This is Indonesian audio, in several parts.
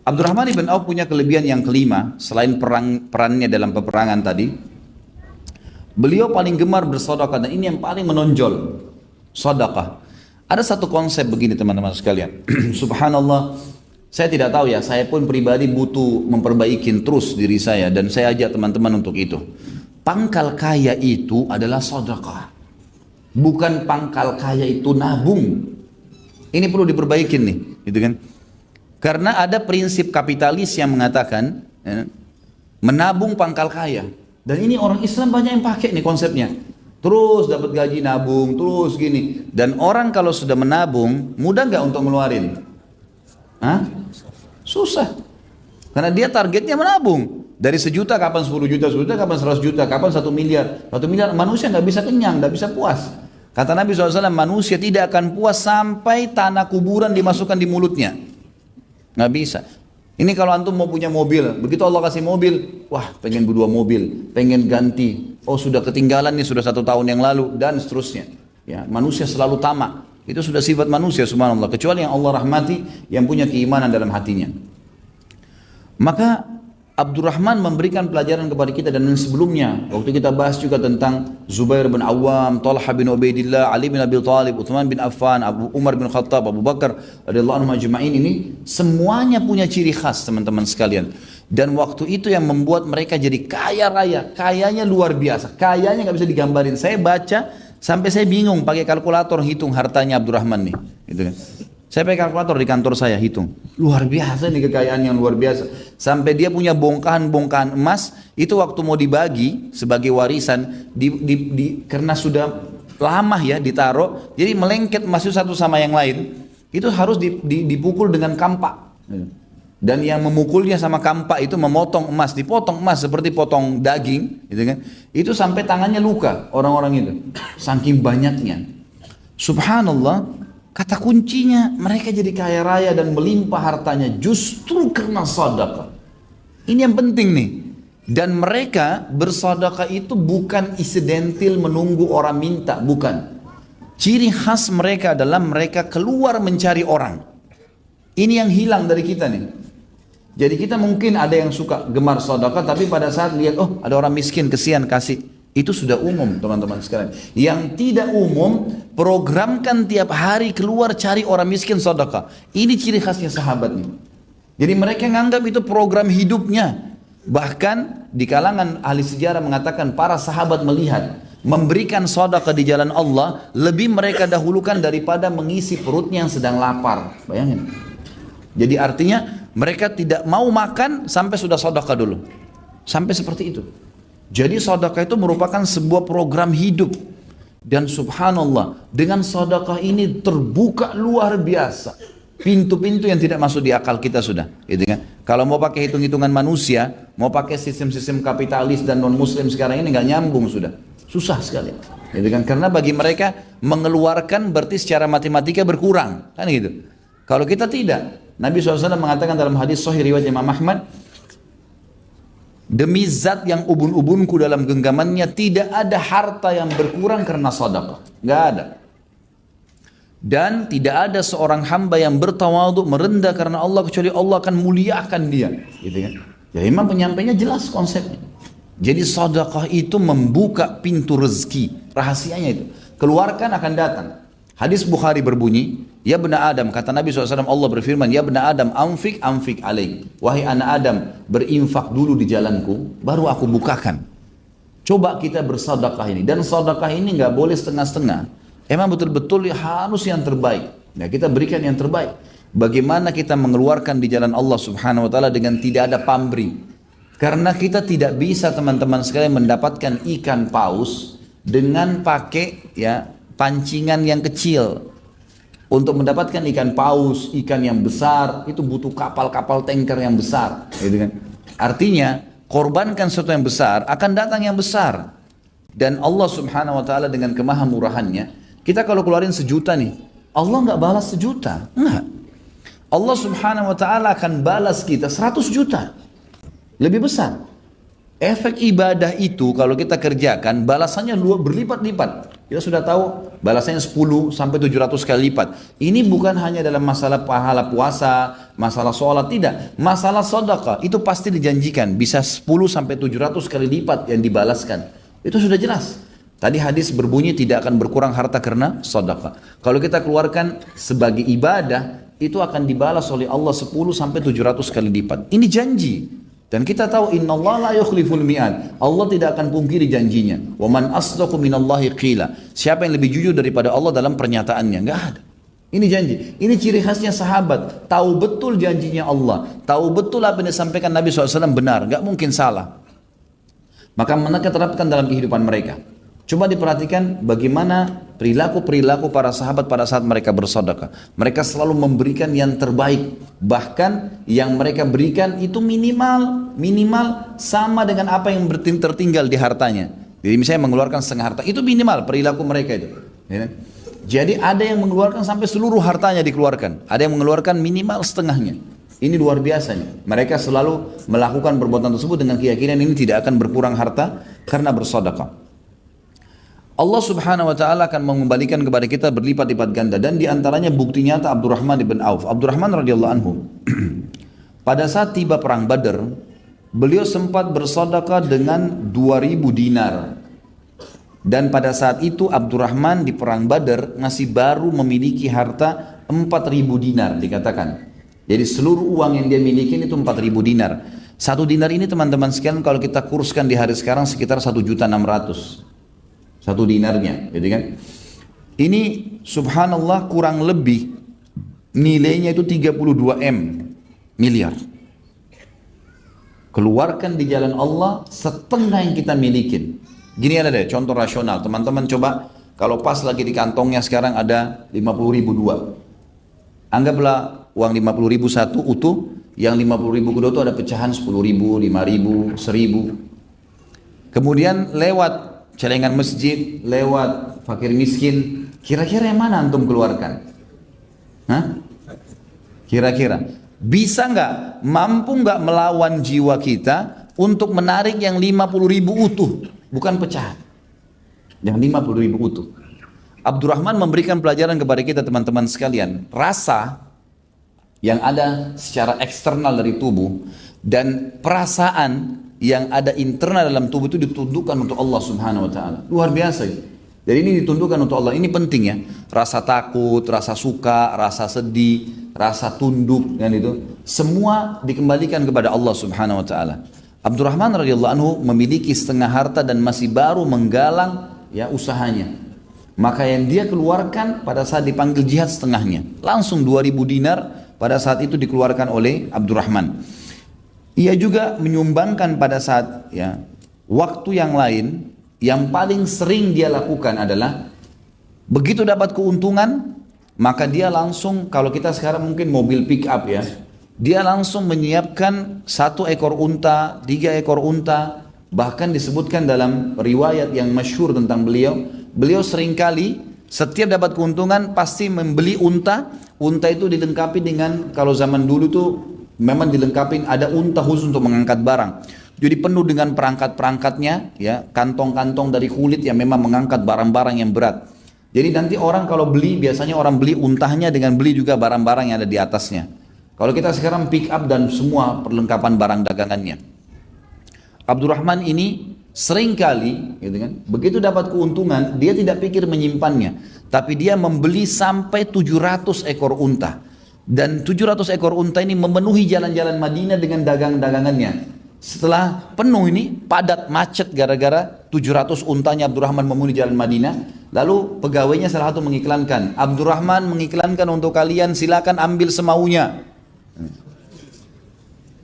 Abdurrahman ibn Auf punya kelebihan yang kelima, selain perannya dalam peperangan tadi. Beliau paling gemar bersedekah, dan ini yang paling menonjol, sedekah. Ada satu konsep begini teman-teman sekalian. Subhanallah, saya tidak tahu ya, saya pun pribadi butuh memperbaiki terus diri saya, dan saya ajak teman-teman untuk itu. Pangkal kaya itu adalah sedekah. Bukan pangkal kaya itu nabung. Ini perlu diperbaikin nih, gitu kan? Karena ada prinsip kapitalis yang mengatakan ya, menabung pangkal kaya. Dan ini orang Islam banyak yang pakai nih konsepnya. Terus dapat gaji nabung, terus gini. Dan orang kalau sudah menabung, mudah nggak untuk ngeluarin? Hah? Susah. Karena dia targetnya menabung. Dari 1 juta kapan 10 juta, 10 juta kapan 100 juta, kapan 1 miliar. 1 miliar manusia nggak bisa kenyang, nggak bisa puas. Kata Nabi SAW, manusia tidak akan puas sampai tanah kuburan dimasukkan di mulutnya. Nggak bisa. Ini kalau antum mau punya mobil, begitu Allah kasih mobil, wah pengen berdua mobil, pengen ganti, oh sudah ketinggalan nih, sudah 1 tahun yang lalu, dan seterusnya. Ya, manusia selalu tamak. Itu sudah sifat manusia, subhanallah. Kecuali yang Allah rahmati, yang punya keimanan dalam hatinya. Maka Abdurrahman memberikan pelajaran kepada kita, dan sebelumnya waktu kita bahas juga tentang Zubair bin Awam, Talha bin Ubaidillah, Ali bin Abi Thalib, Uthman bin Affan, Umar bin Khattab, Abu Bakar radhiyallahu anhum ajma'in, ini semuanya punya ciri khas teman-teman sekalian. Dan waktu itu yang membuat mereka jadi kaya raya, kayanya luar biasa, kayanya nggak bisa digambarin. Saya baca sampai saya bingung pakai kalkulator hitung hartanya Abdurrahman nih, gitu kan. Saya pakai kalkulator di kantor saya hitung. Luar biasa nih, kekayaan yang luar biasa. Sampai dia punya bongkahan-bongkahan emas, itu waktu mau dibagi sebagai warisan, karena sudah lama ya ditaruh, jadi melengket emas itu satu sama yang lain, itu harus dipukul dengan kampak. Dan yang memukulnya sama kampak itu memotong emas, dipotong emas seperti potong daging, gitu kan. Itu sampai tangannya luka orang-orang itu, saking banyaknya. Subhanallah. Kata kuncinya mereka jadi kaya raya dan melimpah hartanya justru karena sedekah. Ini yang penting nih. Dan mereka bersedekah itu bukan insidental menunggu orang minta, bukan. Ciri khas mereka adalah mereka keluar mencari orang. Ini yang hilang dari kita nih. Jadi kita mungkin ada yang suka gemar sedekah, tapi pada saat lihat, oh ada orang miskin, kesian kasih. Itu sudah umum teman-teman sekalian. Yang tidak umum, programkan tiap hari keluar cari orang miskin sedekah. Ini ciri khasnya sahabat nih. Jadi mereka menganggap itu program hidupnya. Bahkan di kalangan ahli sejarah mengatakan para sahabat melihat memberikan sedekah di jalan Allah lebih mereka dahulukan daripada mengisi perutnya yang sedang lapar. Bayangin. Jadi artinya mereka tidak mau makan sampai sudah sedekah dulu. Sampai seperti itu. Jadi sedekah itu merupakan sebuah program hidup. Dan subhanallah, dengan sedekah ini terbuka luar biasa pintu-pintu yang tidak masuk di akal kita sudah, gitu kan? Kalau mau pakai hitung-hitungan manusia, mau pakai sistem-sistem kapitalis dan non muslim sekarang ini nggak nyambung sudah. Susah sekali. Gitu kan? Karena bagi mereka mengeluarkan berarti secara matematika berkurang, kan gitu. Kalau kita tidak, Nabi SAW mengatakan dalam hadis sahih riwayat Imam Ahmad, demi zat yang ubun-ubunku dalam genggamannya, tidak ada harta yang berkurang karena sedekah. Nggak ada. Dan tidak ada seorang hamba yang bertawadhu merendah karena Allah kecuali Allah akan muliakan dia. Gitu kan? Ya memang penyampainya jelas konsepnya. Jadi sedekah itu membuka pintu rezeki. Rahasianya itu. Keluarkan akan datang. Hadis Bukhari berbunyi, ya bena Adam, kata Nabi SAW, Allah berfirman, ya bena Adam, amfik alaik. Wahai anak Adam, berinfak dulu di jalanku, baru aku bukakan. Coba kita bersedekah ini. Dan sedekah ini nggak boleh setengah-setengah. Emang betul-betul harus yang terbaik. Nah, kita berikan yang terbaik. Bagaimana kita mengeluarkan di jalan Allah Subhanahu Wa Taala dengan tidak ada pamrih. Karena kita tidak bisa teman-teman sekalian mendapatkan ikan paus dengan pakai ya pancingan yang kecil. Untuk mendapatkan ikan paus, ikan yang besar, itu butuh kapal-kapal tanker yang besar, gitu kan? Artinya, korbankan sesuatu yang besar, akan datang yang besar. Dan Allah Subhanahu Wa Taala dengan kemahamurahannya, kita kalau keluarin 1 juta nih, Allah nggak balas 1 juta, enggak. Allah Subhanahu Wa Taala akan balas kita 100 juta, lebih besar. Efek ibadah itu kalau kita kerjakan balasannya berlipat-lipat. Kita sudah tahu balasannya 10 sampai 700 kali lipat. Ini bukan hanya dalam masalah pahala puasa, masalah sholat tidak, masalah sedekah itu pasti dijanjikan bisa 10 sampai 700 kali lipat yang dibalaskan. Itu sudah jelas. Tadi hadis berbunyi tidak akan berkurang harta karena sedekah. Kalau kita keluarkan sebagai ibadah, itu akan dibalas oleh Allah 10 sampai 700 kali lipat. Ini janji. Dan kita tahu innallaha la yukhliful mi'ad. Allah tidak akan pungkiri janjinya. Wa man asdaqu minallahi qila. Siapa yang lebih jujur daripada Allah dalam pernyataannya? Enggak ada. Ini janji. Ini ciri khasnya sahabat. Tahu betul janjinya Allah. Tahu betul apa yang disampaikan Nabi SAW benar. Enggak mungkin salah. Maka mereka terapkan dalam kehidupan mereka. Coba diperhatikan bagaimana perilaku-perilaku para sahabat pada saat mereka bersedekah. Mereka selalu memberikan yang terbaik. Bahkan yang mereka berikan itu minimal sama dengan apa yang tertinggal di hartanya. Jadi misalnya mengeluarkan setengah harta, itu minimal perilaku mereka itu. Ya. Jadi ada yang mengeluarkan sampai seluruh hartanya dikeluarkan. Ada yang mengeluarkan minimal setengahnya. Ini luar biasanya. Mereka selalu melakukan perbuatan tersebut dengan keyakinan ini tidak akan berkurang harta karena bersedekah. Allah subhanahu wa ta'ala akan mengembalikan kepada kita berlipat-lipat ganda. Dan diantaranya bukti nyata Abdurrahman ibn Auf. Abdurrahman radhiyallahu anhu. Pada saat tiba perang Badar, beliau sempat bersedekah dengan 2000 dinar. Dan pada saat itu Abdurrahman di perang Badar masih baru memiliki harta 4000 dinar dikatakan. Jadi seluruh uang yang dia miliki itu 4000 dinar. 1 dinar ini teman-teman sekalian kalau kita kurskan di hari sekarang sekitar 1.600.000. 1 dinarnya, gitu kan? Ini subhanallah kurang lebih nilainya itu 32 miliar. Keluarkan di jalan Allah setengah yang kita miliki. Gini ada deh, contoh rasional. Teman-teman coba kalau pas lagi di kantongnya sekarang ada 50.000 dua. Anggaplah uang 50.000 satu utuh, yang 50.000 kedua itu ada pecahan 10.000, 5.000, 1.000. Kemudian lewat celengan masjid, lewat fakir miskin, kira-kira yang mana antum keluarkan? Hah? Kira-kira bisa nggak, mampu nggak melawan jiwa kita untuk menarik yang 50.000 utuh, bukan pecahan, yang 50.000 utuh. Abdurrahman memberikan pelajaran kepada kita teman-teman sekalian, rasa yang ada secara eksternal dari tubuh dan perasaan yang ada internal dalam tubuh itu ditundukkan untuk Allah subhanahu wa ta'ala. Luar biasa ya. Jadi ini ditundukkan untuk Allah. Ini penting ya. Rasa takut, rasa suka, rasa sedih, rasa tunduk dan itu semua dikembalikan kepada Allah subhanahu wa ta'ala. Abdurrahman radhiyallahu anhu memiliki setengah harta dan masih baru menggalang ya usahanya. Maka yang dia keluarkan pada saat dipanggil jihad setengahnya. Langsung 2000 dinar pada saat itu dikeluarkan oleh Abdurrahman. Ia juga menyumbangkan pada saat ya waktu yang lain yang paling sering dia lakukan adalah begitu dapat keuntungan maka dia langsung, kalau kita sekarang mungkin mobil pick up ya, dia langsung menyiapkan 1 ekor unta, 3 ekor unta. Bahkan disebutkan dalam riwayat yang masyhur tentang beliau seringkali setiap dapat keuntungan pasti membeli unta. Unta itu dilengkapi dengan, kalau zaman dulu tuh memang dilengkapi ada unta khusus untuk mengangkat barang. Jadi penuh dengan perangkat-perangkatnya, ya, kantong-kantong dari kulit yang memang mengangkat barang-barang yang berat. Jadi nanti orang kalau beli, biasanya orang beli untahnya dengan beli juga barang-barang yang ada di atasnya. Kalau kita sekarang pick up dan semua perlengkapan barang dagangannya. Abdurrahman ini seringkali, gitu kan, begitu dapat keuntungan, dia tidak pikir menyimpannya, tapi dia membeli sampai 700 ekor unta. Dan 700 ekor unta ini memenuhi jalan-jalan Madinah dengan dagang-dagangannya. Setelah penuh ini, padat, macet gara-gara 700 untanya Abdurrahman memenuhi jalan Madinah. Lalu pegawainya salah satu mengiklankan, Abdurrahman mengiklankan untuk kalian, silakan ambil semaunya.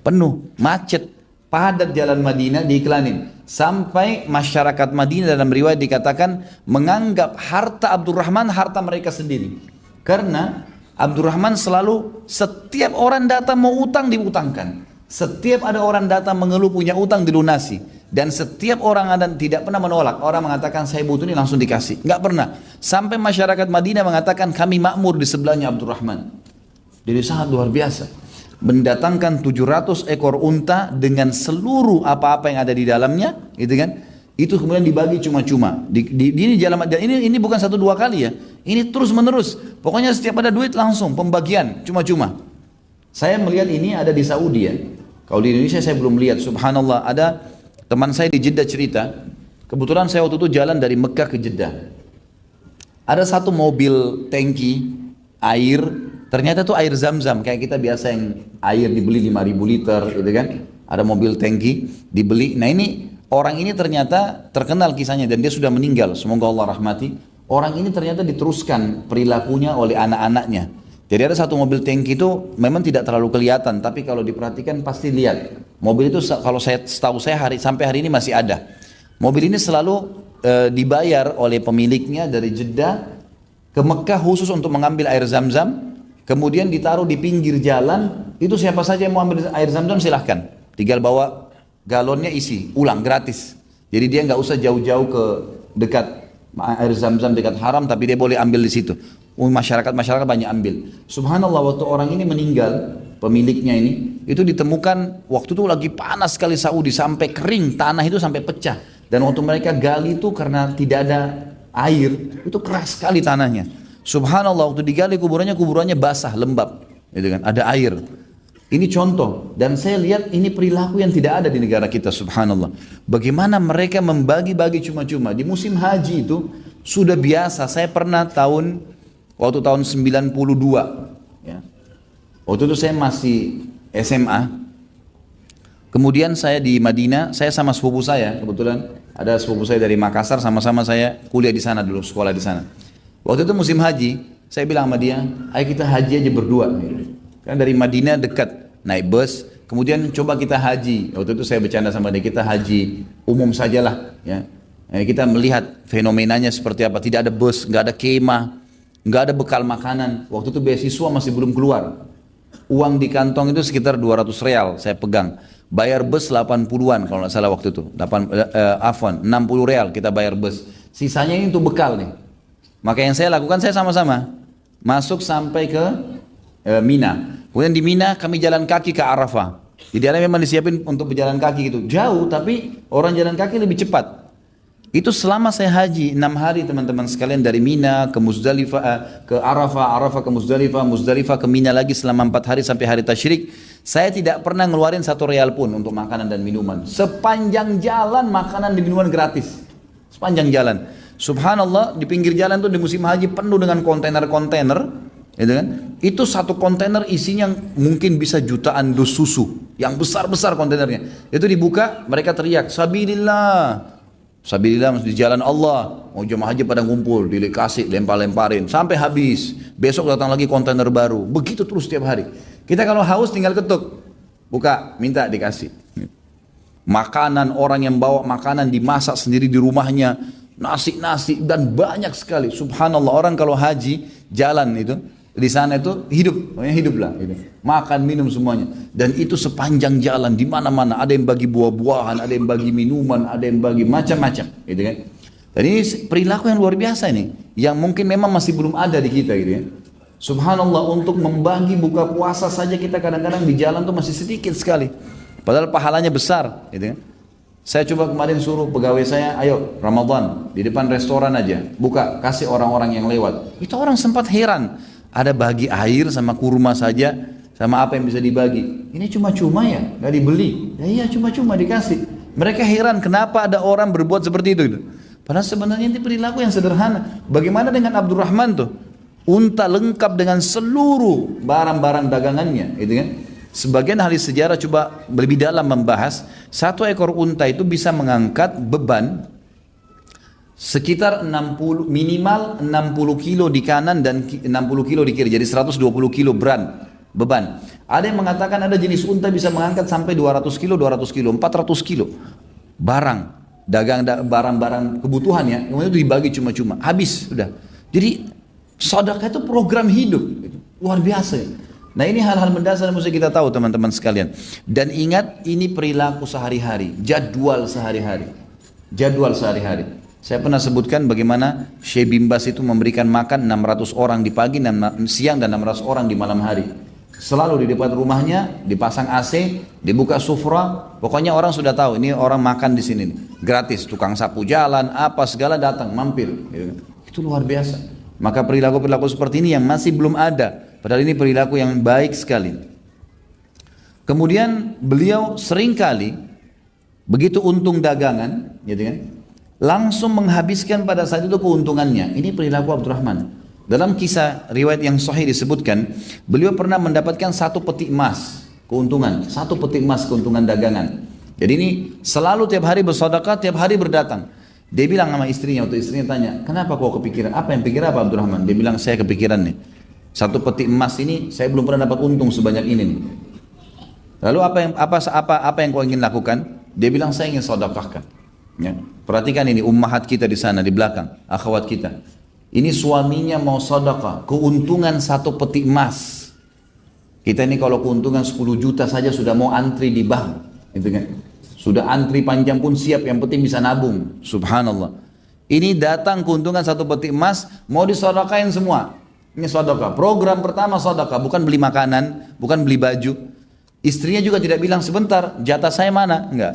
Penuh, macet, padat jalan Madinah diiklanin. Sampai masyarakat Madinah dalam riwayat dikatakan menganggap harta Abdurrahman harta mereka sendiri. Karena Abdurrahman selalu setiap orang datang mau utang diutangkan. Setiap ada orang datang mengeluh punya utang dilunasi. Dan setiap orang ada tidak pernah menolak. Orang mengatakan saya butuh ini langsung dikasih. Enggak pernah. Sampai masyarakat Madinah mengatakan kami makmur di sebelahnya Abdurrahman. Jadi sangat luar biasa. Mendatangkan 700 ekor unta dengan seluruh apa-apa yang ada di dalamnya, gitu kan? Itu kemudian dibagi cuma-cuma. Ini bukan 1-2 kali ya. Ini terus menerus. Pokoknya setiap ada duit langsung pembagian cuma-cuma. Saya melihat ini ada di Saudi ya. Kalau di Indonesia saya belum lihat. Subhanallah, ada teman saya di Jeddah cerita, kebetulan saya waktu itu jalan dari Mekah ke Jeddah. Ada satu mobil tangki air, ternyata tuh air zam-zam, kayak kita biasa yang air dibeli 5.000 liter gitu kan. Ada mobil tangki dibeli. Nah ini orang ini ternyata terkenal kisahnya dan dia sudah meninggal, semoga Allah rahmati. Orang ini ternyata diteruskan perilakunya oleh anak-anaknya. Jadi ada satu mobil tangki itu memang tidak terlalu kelihatan, tapi kalau diperhatikan pasti lihat. Mobil itu kalau setahu saya sampai hari ini masih ada. Mobil ini selalu dibayar oleh pemiliknya dari Jeddah ke Mekah khusus untuk mengambil air zam-zam, kemudian ditaruh di pinggir jalan. Itu siapa saja yang mau ambil air zam-zam silahkan, tinggal bawa galonnya isi, ulang gratis. Jadi dia nggak usah jauh-jauh ke dekat air zam-zam dekat haram, tapi dia boleh ambil di situ. Masyarakat banyak ambil. Subhanallah, waktu orang ini meninggal, pemiliknya ini, itu ditemukan waktu itu lagi panas sekali Saudi, sampai kering, tanah itu sampai pecah. Dan waktu mereka gali itu karena tidak ada air, itu keras sekali tanahnya. Subhanallah, waktu digali kuburannya basah, lembab, gitu kan, ada air. Ini contoh, dan saya lihat ini perilaku yang tidak ada di negara kita, subhanallah. Bagaimana mereka membagi-bagi cuma-cuma. Di musim haji itu sudah biasa. Saya pernah waktu tahun 92, ya. Waktu itu saya masih SMA. Kemudian saya di Madinah, saya sama sepupu saya, kebetulan ada sepupu saya dari Makassar, sama-sama saya kuliah di sana dulu, sekolah di sana. Waktu itu musim haji, saya bilang sama dia, ayo kita haji aja berdua. Kan dari Madinah dekat, naik bus, kemudian coba kita haji. Waktu itu saya bercanda sama dia, kita haji umum sajalah, ya. Kita melihat fenomenanya seperti apa. Tidak ada bus, nggak ada kemah, nggak ada bekal makanan. Waktu itu beasiswa masih belum keluar. Uang di kantong itu sekitar 200 real saya pegang. Bayar bus 80-an kalau nggak salah waktu itu. 60 real kita bayar bus. Sisanya ini untuk bekal nih. Maka yang saya lakukan, saya sama-sama masuk sampai ke Mina. Kemudian di Mina kami jalan kaki ke Arafah. Jadi ada memang disiapin untuk berjalan kaki gitu. Jauh tapi orang jalan kaki lebih cepat. Itu selama saya haji 6 hari teman-teman sekalian, dari Mina ke Muzdalifah, ke Arafah, Arafah ke Muzdalifah, Muzdalifah ke Mina lagi selama 4 hari sampai hari Tasyrik. Saya tidak pernah ngeluarin 1 real pun untuk makanan dan minuman. Sepanjang jalan makanan dan minuman gratis. Sepanjang jalan. Subhanallah, di pinggir jalan tuh di musim haji penuh dengan kontainer-kontainer. Gitu kan? Itu satu kontainer isinya mungkin bisa jutaan dus susu. Yang besar-besar kontainernya. Itu dibuka, mereka teriak, Sabilillah. Sabilillah di jalan Allah. Mau jemaah haji pada ngumpul, dikasih, lempar-lemparin sampai habis. Besok datang lagi kontainer baru. Begitu terus setiap hari. Kita kalau haus tinggal ketuk, buka, minta, dikasih. Makanan, orang yang bawa makanan dimasak sendiri di rumahnya, nasi dan banyak sekali. Subhanallah, orang kalau haji jalan itu di sana itu hiduplah gitu. Makan minum semuanya, dan itu sepanjang jalan di mana-mana ada yang bagi buah-buahan, ada yang bagi minuman, ada yang bagi macam-macam gitu kan. Dan ini perilaku yang luar biasa ini, yang mungkin memang masih belum ada di kita gitu ya. Subhanallah, untuk membagi buka puasa saja kita kadang-kadang di jalan tuh masih sedikit sekali, padahal pahalanya besar gitu kan. Saya coba kemarin suruh pegawai saya, ayo Ramadan di depan restoran aja buka, kasih orang-orang yang lewat. Itu orang sempat heran, ada bagi air sama kurma saja, sama apa yang bisa dibagi. Ini cuma-cuma ya, nggak dibeli. Ya iya, cuma-cuma dikasih. Mereka heran kenapa ada orang berbuat seperti itu. Padahal sebenarnya ini perilaku yang sederhana. Bagaimana dengan Abdurrahman tuh? Unta lengkap dengan seluruh barang-barang dagangannya, gitu kan? Sebagian ahli sejarah coba lebih dalam membahas, satu ekor unta itu bisa mengangkat beban sekitar minimal 60 kilo di kanan dan 60 kilo di kiri, jadi 120 kilo beban. Ada yang mengatakan ada jenis unta bisa mengangkat sampai 200 kilo, 400 kilo barang-barang kebutuhan ya, kemudian itu dibagi cuma-cuma, habis sudah. Jadi sedekah itu program hidup, luar biasa ya. Nah ini hal-hal mendasar yang mesti kita tahu teman-teman sekalian. Dan ingat, ini perilaku sehari-hari, jadwal sehari-hari. Saya pernah sebutkan bagaimana Syekh Bimbas itu memberikan makan 600 orang di pagi, siang, dan 600 orang di malam hari. Selalu di depan rumahnya dipasang AC, dibuka sufra, pokoknya orang sudah tahu ini orang makan di sini gratis. Tukang sapu jalan, apa segala datang mampir. Itu luar biasa. Maka perilaku-perilaku seperti ini yang masih belum ada. Padahal ini perilaku yang baik sekali. Kemudian beliau seringkali begitu untung dagangan, gitu kan, langsung menghabiskan pada saat itu keuntungannya. Ini perilaku Abdurrahman. Dalam kisah riwayat yang sahih disebutkan, beliau pernah mendapatkan 1 peti emas keuntungan, 1 peti emas keuntungan dagangan. Jadi ini selalu tiap hari bersedekah, tiap hari berdatang. Dia bilang sama istrinya, waktu istrinya tanya, kenapa kau kepikiran? Apa yang pikir apa Abdurrahman? Dia bilang, saya kepikiran nih, 1 peti emas ini saya belum pernah dapat untung sebanyak ini nih. Lalu apa yang kau ingin lakukan? Dia bilang, saya ingin sedekahkan. Ya. Perhatikan ini ummahat kita di sana di belakang, akhwat kita. Ini suaminya mau sedekah, keuntungan 1 peti emas. Kita ini kalau keuntungan 10 juta saja sudah mau antri di bank, gitu kan? Sudah antri panjang pun siap, yang penting bisa nabung. Subhanallah. Ini datang keuntungan 1 peti emas, mau disedekahin semua. Ini sedekah. Program pertama sedekah, bukan beli makanan, bukan beli baju. Istrinya juga tidak bilang sebentar, jatah saya mana? Enggak.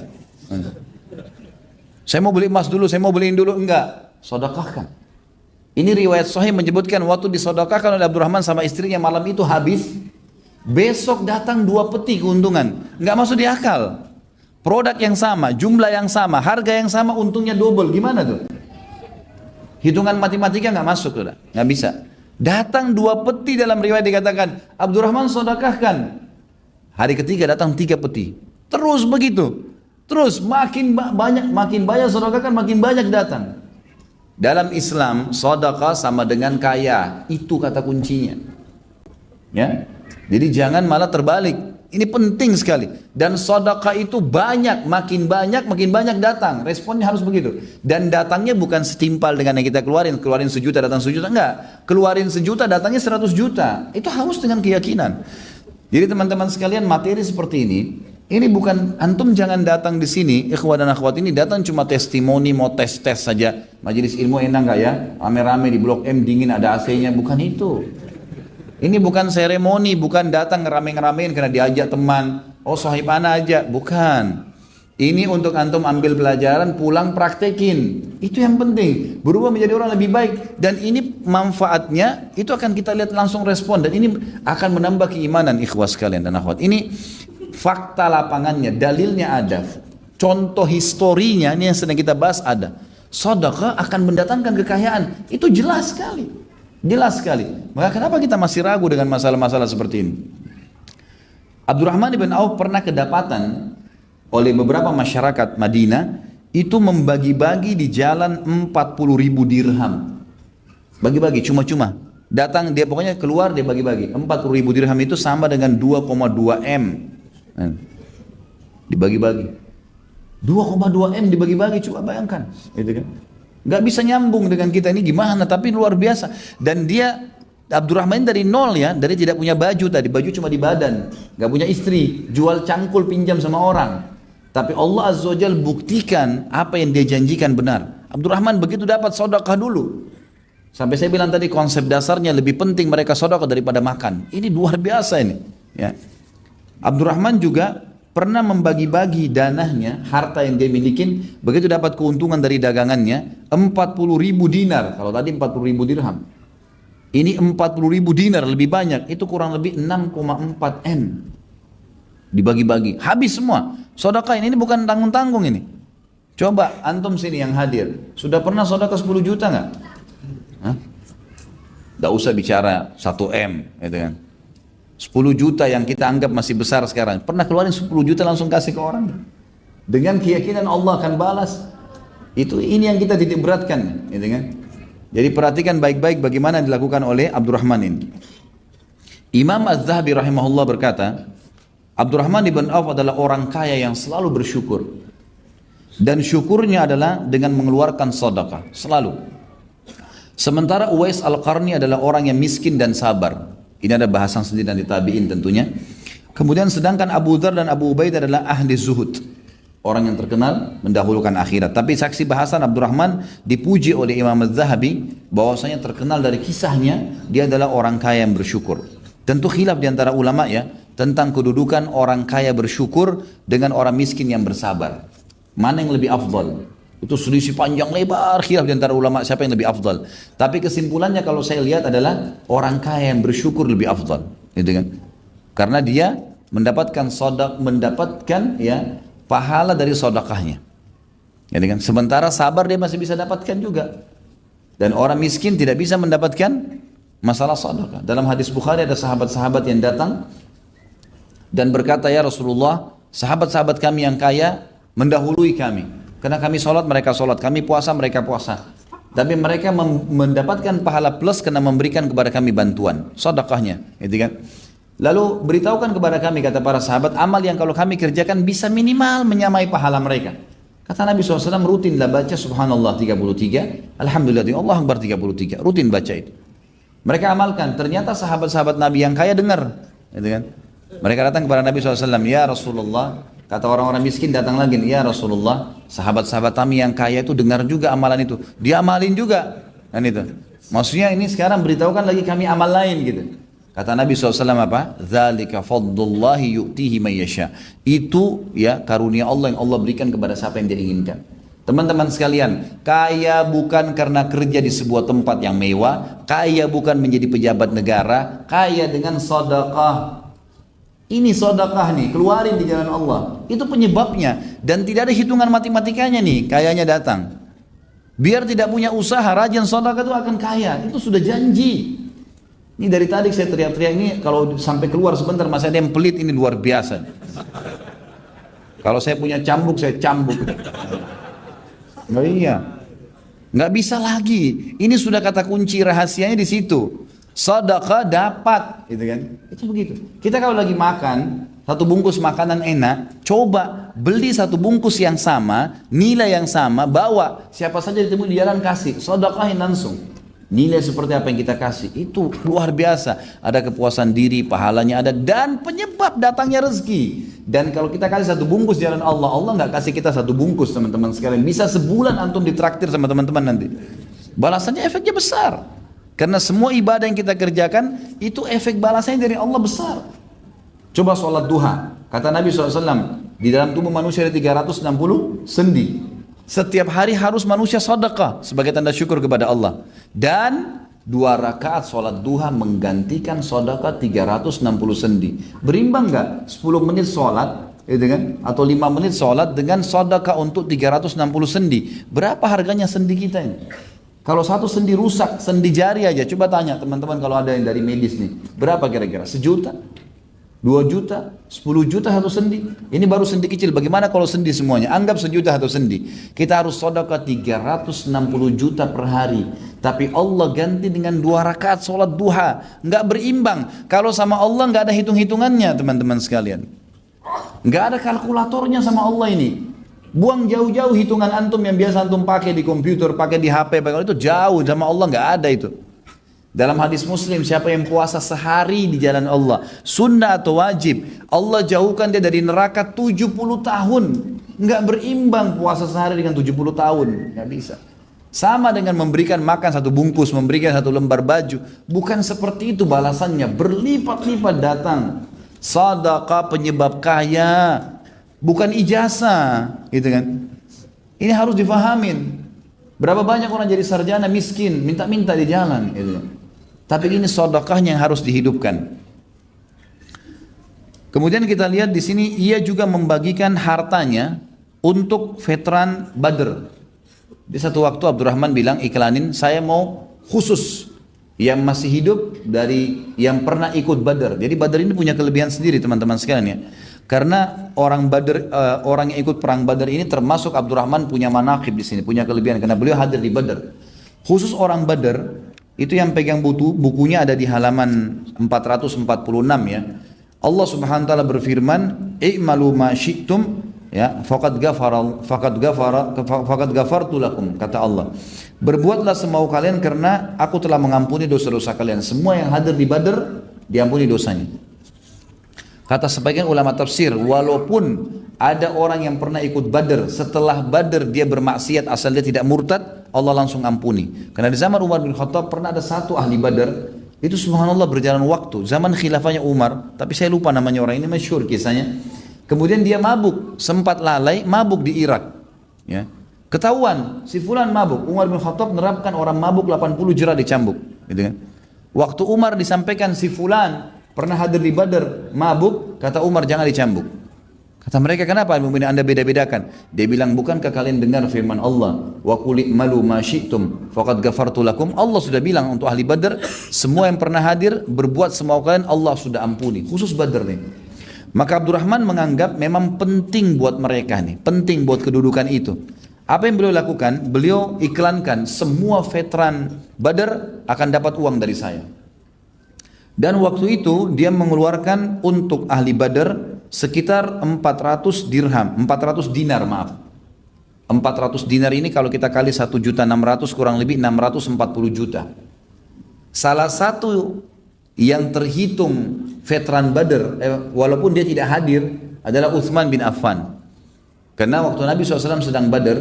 Saya mau beli emas dulu, saya mau beliin dulu, enggak. Sedekahkan. Ini riwayat sahih menyebutkan waktu disedekahkan oleh Abdurrahman sama istrinya malam itu habis. Besok datang 2 peti keuntungan. Enggak masuk di akal. Produk yang sama, jumlah yang sama, harga yang sama, untungnya double. Gimana tuh? Hitungan matematika nggak masuk sudah, nggak bisa. Datang 2 peti dalam riwayat dikatakan Abdurrahman sedekahkan. Hari ketiga datang 3 peti. Terus begitu. Terus makin banyak sedekahkan, makin banyak datang. Dalam Islam sedekah sama dengan kaya, itu kata kuncinya. Ya, jadi jangan malah terbalik. Ini penting sekali. Dan sedekah itu makin banyak datang. Responnya harus begitu. Dan datangnya bukan setimpal dengan yang kita keluarin 1 juta datang 1 juta, enggak. Keluarin 1 juta datangnya 100 juta. Itu harus dengan keyakinan. Jadi teman-teman sekalian, materi seperti ini bukan, antum jangan datang di sini, ikhwah dan akhwat ini datang cuma testimoni, mau tes-tes saja. Majelis ilmu enak enggak ya? Rame-rame di Blok M dingin ada AC-nya, bukan itu. Ini bukan seremoni, bukan datang ngerame-ngeramein karena diajak teman. Oh sahib ana aja, bukan. Ini untuk antum ambil pelajaran, pulang praktekin. Itu yang penting. Berubah menjadi orang lebih baik. Dan ini manfaatnya, itu akan kita lihat langsung respon. Dan ini akan menambah keimanan ikhwah sekalian dan akhwat. Ini fakta lapangannya, dalilnya ada. Contoh historinya, ini yang sedang kita bahas ada. Sedekah akan mendatangkan kekayaan. Itu jelas sekali. Jelas sekali. Maka kenapa kita masih ragu dengan masalah-masalah seperti ini? Abdurrahman ibn Auf pernah kedapatan oleh beberapa masyarakat Madinah itu membagi-bagi di jalan 40.000 dirham. Bagi-bagi cuma-cuma. Datang dia pokoknya keluar dia bagi-bagi. 40.000 dirham itu sama dengan 2,2 M. Dibagi-bagi. 2,2 M dibagi-bagi, coba bayangkan. Gitu kan? Gak bisa nyambung dengan kita ini gimana, tapi luar biasa. Dan dia Abdurrahman dari nol ya, dari tidak punya baju tadi, baju cuma di badan, gak punya istri, jual cangkul pinjam sama orang. Tapi Allah Azza wa Jalla buktikan apa yang dia janjikan benar. Abdurrahman begitu dapat sedekah dulu. Sampai saya bilang tadi konsep dasarnya lebih penting mereka sedekah daripada makan. Ini luar biasa ini. Ya. Abdurrahman juga pernah membagi-bagi danahnya, harta yang dia miliki, begitu dapat keuntungan dari dagangannya, 40.000 dinar, kalau tadi 40.000 dirham. Ini 40.000 dinar lebih banyak, itu kurang lebih 6,4 M. Dibagi-bagi, habis semua. Sedekah ini bukan tanggung-tanggung ini. Coba antum sini yang hadir, sudah pernah sedekah 10 juta nggak? Nggak usah bicara 1 M, gitu kan. 10 juta yang kita anggap masih besar sekarang, pernah keluarin 10 juta langsung kasih ke orang dengan keyakinan Allah akan balas. Ini yang kita titik beratkan, gitu kan? Jadi perhatikan baik-baik bagaimana dilakukan oleh Abdurrahman ini. Imam Az-Zahabi rahimahullah berkata, Abdurrahman ibn Auf adalah orang kaya yang selalu bersyukur, dan syukurnya adalah dengan mengeluarkan sedekah selalu. Sementara Uwais Al-Qarni adalah orang yang miskin dan sabar. Ini ada bahasan sendiri dan tabi'in tentunya. Kemudian sedangkan Abu Dzar dan Abu Ubaidah adalah ahli zuhud, orang yang terkenal mendahulukan akhirat. Tapi saksi bahasan Abdurrahman dipuji oleh Imam Az-Zahabi bahwasanya terkenal dari kisahnya dia adalah orang kaya yang bersyukur. Tentu khilaf di antara ulama ya tentang kedudukan orang kaya bersyukur dengan orang miskin yang bersabar. Mana yang lebih afdal? Itu selisih panjang lebar khilaf di antara ulama siapa yang lebih afdal. Tapi kesimpulannya kalau saya lihat adalah orang kaya yang bersyukur lebih afdal, gitu kan? Karena dia mendapatkan ya pahala dari sedekahnya. Jadi kan sementara sabar dia masih bisa dapatkan juga. Dan orang miskin tidak bisa mendapatkan masalah sedekah. Dalam hadis Bukhari ada sahabat-sahabat yang datang dan berkata, ya Rasulullah, sahabat-sahabat kami yang kaya mendahului kami. Karena kami sholat, mereka sholat. Kami puasa, mereka puasa. Tapi mereka mendapatkan pahala plus karena memberikan kepada kami bantuan. Sedekahnya. Gitu kan? Lalu beritahukan kepada kami, kata para sahabat, amal yang kalau kami kerjakan bisa minimal menyamai pahala mereka. Kata Nabi SAW, rutinlah baca subhanallah 33, alhamdulillah, Allah Akbar 33. Rutin baca itu. Mereka amalkan. Ternyata sahabat-sahabat Nabi yang kaya dengar. Gitu kan? Mereka datang kepada Nabi SAW, ya Rasulullah, kata orang-orang miskin datang lagi, ya Rasulullah, sahabat-sahabat kami yang kaya itu dengar juga amalan itu, dia amalin juga, kan itu. Maksudnya ini sekarang beritahukan lagi kami amal lain gitu. Kata Nabi SAW apa? Dzalika fadlullahi yu'tihi may yasha. Itu ya karunia Allah yang Allah berikan kepada siapa yang dia inginkan. Teman-teman sekalian, kaya bukan karena kerja di sebuah tempat yang mewah, kaya bukan menjadi pejabat negara, kaya dengan sedekah. Ini sedekah nih, keluarin di jalan Allah. Itu penyebabnya. Dan tidak ada hitungan matematikanya nih, kayanya datang. Biar tidak punya usaha, rajin sedekah itu akan kaya. Itu sudah janji. Ini dari tadi saya teriak-teriak ini, kalau sampai keluar sebentar masih ada yang pelit, ini luar biasa. Kalau saya punya cambuk, saya cambuk. Nggak iya. Nggak bisa lagi. Ini sudah kata kunci rahasianya di situ. Sedekah dapat, gitu kan? Itu begitu. Kita kalau lagi makan satu bungkus makanan enak, coba beli satu bungkus yang sama, nilai yang sama, bawa siapa saja ditemui di jalan kasih, sedekahin langsung. Nilai seperti apa yang kita kasih itu luar biasa. Ada kepuasan diri, pahalanya ada, dan penyebab datangnya rezeki. Dan kalau kita kasih satu bungkus jalan Allah, Allah nggak kasih kita satu bungkus teman-teman sekalian. Bisa sebulan antum ditraktir sama teman-teman nanti. Balasannya efeknya besar. Karena semua ibadah yang kita kerjakan itu efek balasannya dari Allah besar. Coba sholat duha. Kata Nabi SAW, di dalam tubuh manusia ada 360 sendi. Setiap hari harus manusia sedekah sebagai tanda syukur kepada Allah. Dan 2 rakaat sholat duha menggantikan sedekah 360 sendi. Berimbang nggak? 10 menit sholat, gitu kan? Atau 5 menit sholat dengan sedekah untuk 360 sendi. Berapa harganya sendi kita ini? Kalau satu sendi rusak, sendi jari aja, coba tanya teman-teman kalau ada yang dari medis nih, berapa kira-kira? 1 juta? 2 juta? 10 juta satu sendi? Ini baru sendi kecil, bagaimana kalau sendi semuanya? Anggap 1 juta satu sendi. Kita harus sedekah 360 juta per hari. Tapi Allah ganti dengan 2 rakaat sholat duha. Nggak berimbang. Kalau sama Allah nggak ada hitung-hitungannya teman-teman sekalian. Nggak ada kalkulatornya sama Allah ini. Buang jauh-jauh hitungan antum yang biasa antum pakai di komputer, pakai di HP, pakai itu jauh, sama Allah nggak ada itu. Dalam hadis Muslim, siapa yang puasa sehari di jalan Allah, sunnah atau wajib, Allah jauhkan dia dari neraka 70 tahun. Nggak berimbang puasa sehari dengan 70 tahun, nggak bisa. Sama dengan memberikan makan satu bungkus, memberikan satu lembar baju, bukan seperti itu balasannya, berlipat-lipat datang. Sedekah penyebab kaya, bukan ijazah, gitu kan? Ini harus difahamin. Berapa banyak orang jadi sarjana miskin, minta-minta di jalan, gitu kan? Tapi ini sedekahnya yang harus dihidupkan. Kemudian kita lihat di sini, ia juga membagikan hartanya untuk veteran Badr. Di satu waktu Abdurrahman bilang, iklanin, saya mau khusus yang masih hidup dari yang pernah ikut Badr. Jadi Badr ini punya kelebihan sendiri teman-teman sekalian ya. Karena orang Badr, orang yang ikut perang Badr ini termasuk Abdurrahman punya manaqib di sini, punya kelebihan karena beliau hadir di Badr. Khusus orang Badr itu yang pegang bukunya ada di halaman 446 ya. Allah Subhanahu wa taala berfirman, "I'malu ma syi'tum" ya, faqad ghafartu lakum, kata Allah. Berbuatlah semau kalian karena aku telah mengampuni dosa-dosa kalian. Semua yang hadir di Badr diampuni dosanya. Kata sebagian ulama tafsir, walaupun ada orang yang pernah ikut Badr, setelah Badr dia bermaksiat asal dia tidak murtad, Allah langsung ampuni. Karena di zaman Umar bin Khattab pernah ada satu ahli Badr, itu subhanallah berjalan waktu, zaman khilafahnya Umar, tapi saya lupa namanya orang ini, masyhur kisahnya. Kemudian dia mabuk, sempat lalai, mabuk di Irak. Ya. Ketahuan, si fulan mabuk, Umar bin Khattab menerapkan orang mabuk 80 jerat dicambuk. Gitu kan. Waktu Umar disampaikan si fulan pernah hadir di Badar, mabuk, kata Umar jangan dicambuk. Kata mereka, kenapa Anda beda-bedakan? Dia bilang, bukankah kalian dengar firman Allah, wa qul i'malu ma syi'tum faqad ghafartu lakum? Allah sudah bilang untuk ahli Badar, semua yang pernah hadir berbuat semau kalian Allah sudah ampuni, khusus Badar nih. Maka Abdurrahman menganggap memang penting buat mereka nih, penting buat kedudukan itu. Apa yang beliau lakukan? Beliau iklankan semua veteran Badar akan dapat uang dari saya. Dan waktu itu dia mengeluarkan untuk ahli Badar sekitar 400 dirham, 400 dinar maaf. 400 dinar ini kalau kita kali 1.600.000 kurang lebih 640 juta. Salah satu yang terhitung veteran Badar, walaupun dia tidak hadir, adalah Utsman bin Affan. Karena waktu Nabi SAW sedang Badar,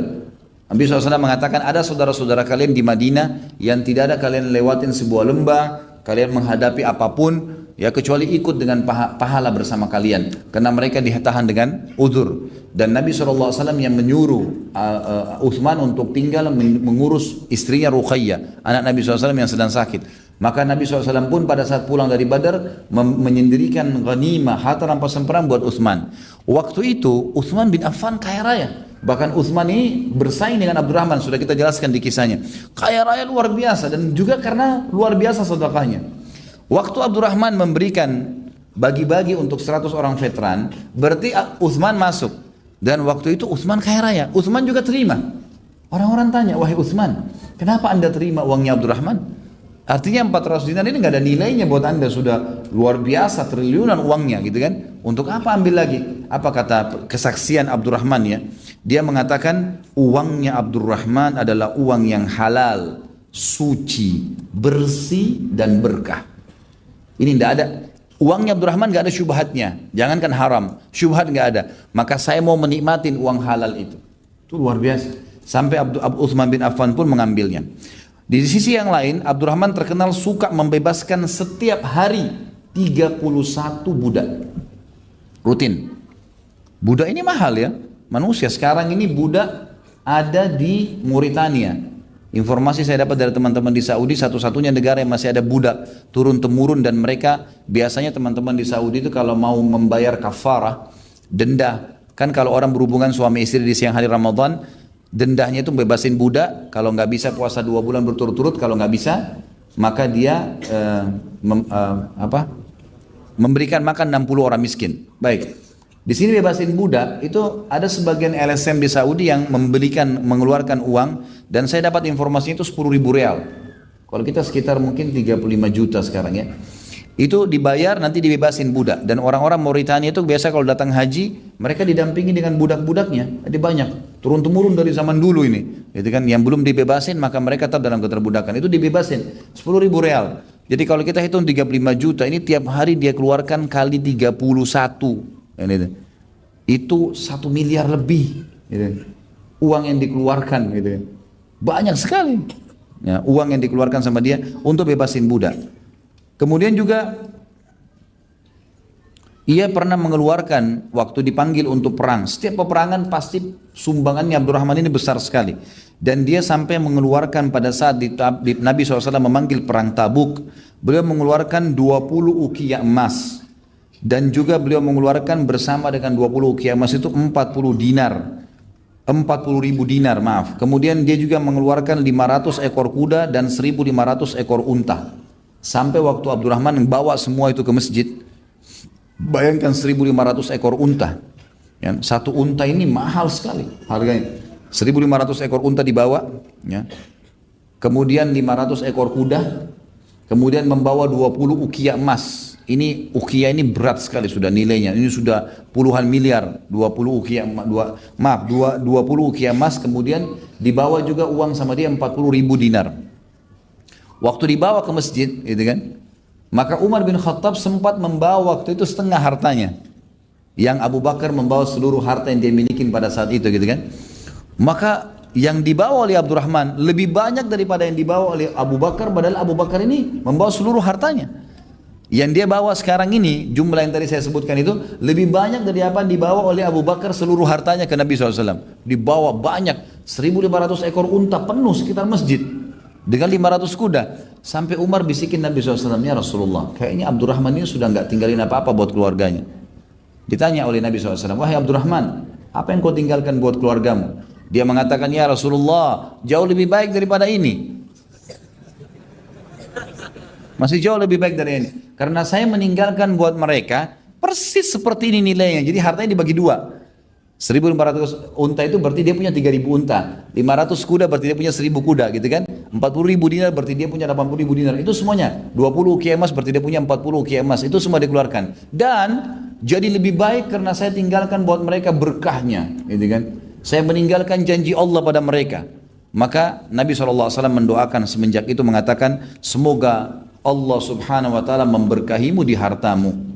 Nabi SAW mengatakan ada saudara-saudara kalian di Madinah yang tidak ada kalian lewatin sebuah lembah, kalian menghadapi apapun, ya kecuali ikut dengan pahala bersama kalian. Karena mereka ditahan dengan uzur. Dan Nabi SAW yang menyuruh Utsman untuk tinggal mengurus istrinya Ruqayyah, anak Nabi SAW yang sedang sakit. Maka Nabi SAW pun pada saat pulang dari Badar menyendirikan ghanimah, harta rampasan perang buat Utsman. Waktu itu Utsman bin Affan kaya raya. Bahkan Utsman ini bersaing dengan Abdurrahman, sudah kita jelaskan di kisahnya. Kaya raya luar biasa dan juga karena luar biasa sedekahnya. Waktu Abdurrahman memberikan bagi-bagi untuk 100 orang veteran, berarti Utsman masuk. Dan waktu itu Utsman kaya raya. Utsman juga terima. Orang-orang tanya, wahai Utsman, kenapa anda terima uangnya Abdurrahman? Artinya 400 dinar ini nggak ada nilainya buat anda, sudah luar biasa triliunan uangnya gitu kan. Untuk apa ambil lagi? Apa kata kesaksian Abdurrahman ya? Dia mengatakan uangnya Abdurrahman adalah uang yang halal, suci, bersih dan berkah. Ini tidak ada. Uangnya Abdurrahman nggak ada syubhatnya. Jangankan haram, syubhat nggak ada. Maka saya mau menikmatin uang halal itu. Itu luar biasa. Sampai Utsman bin Affan pun mengambilnya. Di sisi yang lain, Abdurrahman terkenal suka membebaskan setiap hari 31 budak. Rutin. Budak ini mahal ya. Manusia sekarang ini budak ada di Mauritania. Informasi saya dapat dari teman-teman di Saudi, satu-satunya negara yang masih ada budak turun-temurun, dan mereka biasanya teman-teman di Saudi itu kalau mau membayar kafarah, denda, kan kalau orang berhubungan suami istri di siang hari Ramadan, dendanya itu bebasin budak, kalau nggak bisa puasa 2 bulan berturut-turut, kalau nggak bisa maka dia memberikan makan 60 orang miskin. Baik, di sini bebasin budak itu ada sebagian LSM di Saudi yang mengeluarkan uang, dan saya dapat informasinya itu 10.000 real. Kalau kita sekitar mungkin 35 juta sekarang ya. Itu dibayar, nanti dibebasin budak. Dan orang-orang Mauritania itu biasa kalau datang haji, mereka didampingi dengan budak-budaknya. Jadi banyak, turun-temurun dari zaman dulu ini. Gitu kan, yang belum dibebasin maka mereka tetap dalam keterbudakan. Itu dibebasin, 10.000 real. Jadi kalau kita hitung 35 juta, ini tiap hari dia keluarkan kali 31. Itu 1 miliar lebih. Gitu. Uang yang dikeluarkan. Gitu. Banyak sekali. Ya, uang yang dikeluarkan sama dia untuk bebasin budak. Kemudian juga ia pernah mengeluarkan waktu dipanggil untuk perang. Setiap peperangan pasti sumbangannya Abdurrahman ini besar sekali. Dan dia sampai mengeluarkan pada saat Nabi SAW memanggil perang Tabuk, beliau mengeluarkan 20 uqiyah emas. Dan juga beliau mengeluarkan bersama dengan 20 uqiyah emas itu 40 dinar. 40.000 dinar maaf. Kemudian dia juga mengeluarkan 500 ekor kuda dan 1.500 ekor unta. Sampai waktu Abdurrahman bawa semua itu ke masjid, bayangkan 1.500 ekor unta. Ya, satu unta ini mahal sekali harganya. 1.500 ekor unta dibawa, ya. Kemudian 500 ekor kuda, kemudian membawa 20 uqiyah emas. Ini uqiyah ini berat sekali sudah nilainya. Ini sudah puluhan miliar. 20 uqiyah 20 uqiyah emas, kemudian dibawa juga uang sama dia 40.000 dinar. Waktu dibawa ke masjid, gitu kan, maka Umar bin Khattab sempat membawa waktu itu setengah hartanya, yang Abu Bakar membawa seluruh harta yang dia miliki pada saat itu, gitu kan. Maka yang dibawa oleh Abdurrahman lebih banyak daripada yang dibawa oleh Abu Bakar, padahal Abu Bakar ini membawa seluruh hartanya. Yang dia bawa sekarang ini, jumlah yang tadi saya sebutkan itu lebih banyak dari apa yang dibawa oleh Abu Bakar seluruh hartanya ke Nabi SAW. Dibawa banyak, 1.500 ekor unta penuh sekitar masjid. Dengan 500 kuda, Sampai Umar bisikin Nabi SAW, ya Rasulullah, kayaknya Abdurrahman ini sudah nggak tinggalin apa-apa buat keluarganya. Ditanya oleh Nabi SAW, wahai Abdurrahman, apa yang kau tinggalkan buat keluargamu? Dia mengatakan, ya Rasulullah, jauh lebih baik daripada ini. Masih jauh lebih baik dari ini. Karena saya meninggalkan buat mereka, persis seperti ini nilainya. Jadi hartanya dibagi dua. 1.500 unta itu berarti dia punya 3.000 unta. 500 kuda berarti dia punya 1.000 kuda gitu kan. 40.000 dinar berarti dia punya 80.000 dinar. Itu semuanya. 20 ukiah emas berarti dia punya 40 ukiah emas. Itu semua dikeluarkan. Dan jadi lebih baik karena saya tinggalkan buat mereka berkahnya. Gitu kan. Saya meninggalkan janji Allah pada mereka. Maka Nabi SAW mendoakan semenjak itu mengatakan, semoga Allah subhanahu wa ta'ala memberkahimu di hartamu.